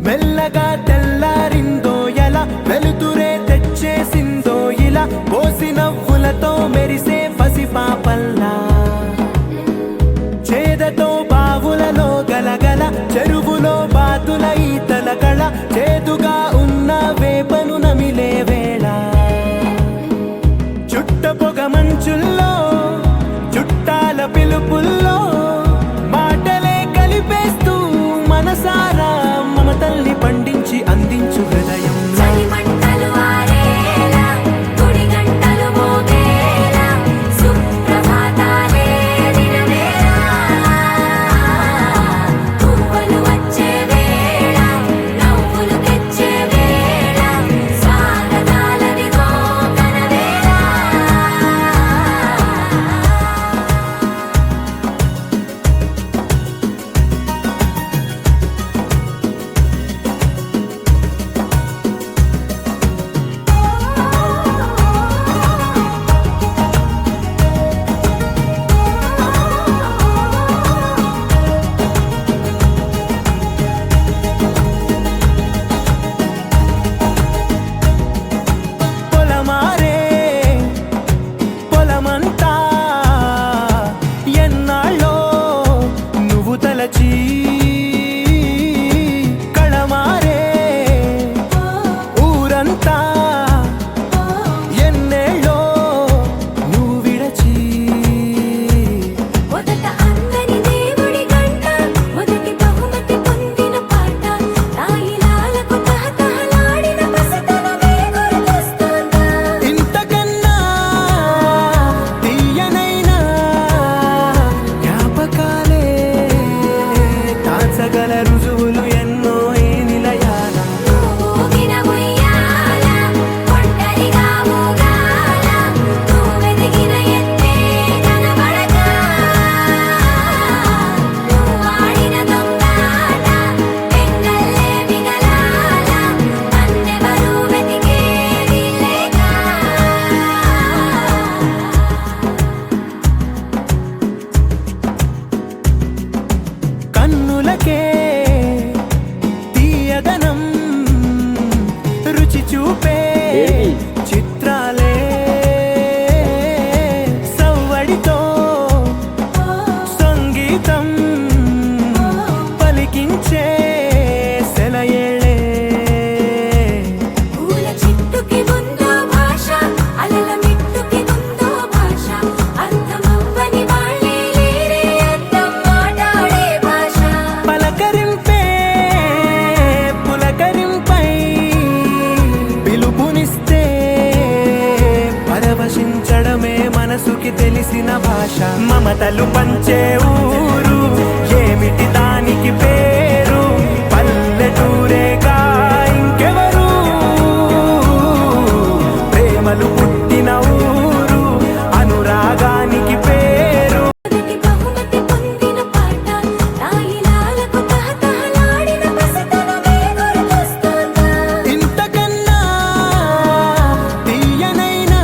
మెల్లగా తెల్లారిందో ఎలా వెలుతురే తెచ్చేసిందో ఇలా పోసి నవ్వులతో మెరిసే పసిపాపల్లా చేదతో బావులలో గలగల చెరువులో బాతుల ఈతల కళ చేదుగా ఉన్న వేపను నమిలే వేళ చుట్ట పొగ మంచుల్లో చుట్టాల పిలుపుల్లో మాటలే కలిపేస్తూ మనసారా మమతల్ని పండించి అందించు హృదయం కళమారే ఊరంతా ఎన్నేళ్ళో నువ్వు విడచి మొదట అందని దేవుడి గంట మొదటి బహుమతి పొందిన పాట తాయిలాలకు తహతహలాడిన పసితనమే గుర్తొస్తుందా ఇంతకన్నా తీయనైనా జ్ఞాపకాలే తాచగల రుజువులు ఎన్నో ఈ నిలయాల ఊగిన ఉయ్యాల ఒంటరిగా ఊగాల నువ్వెదిగిన ఎత్తే కనబడక నువ్వాడిన దొంగాట పెంగల్లే మిగలాల నన్నెవరూ వెతికేది లేక కన్నులకే తీయదనం రుచి చూపే చిత్రాలే సవ్వడితో సంగీతం పలికించే సెలయేళే పూల చిట్టుకి ఉందో భాష అలల మిట్టుకి ఉందో భాష అర్థమవ్వని వాళ్ళే లేరే అర్థం మాట్లాడే భాష పలకరింపే పులకరింపై పిలుపునిస్తే పరవశించడమే మనసుకి తెలిసిన భాష మమతలు పంచే ఊరు ఏమిటి దానికి పేరు పల్లెటూరేగా ఇంకెవరు ప్రేమలు పుట్టిన ఊరు అనురాగానికి పేరు మొదటి బహుమతి పొందిన పాట తాయిలాలకు తహతహలాడిన పసితనమే గుర్తొస్తుందా ఇంతకన్నా తీయనైనా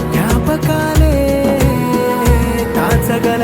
జ్ఞాపకాలే తాచగల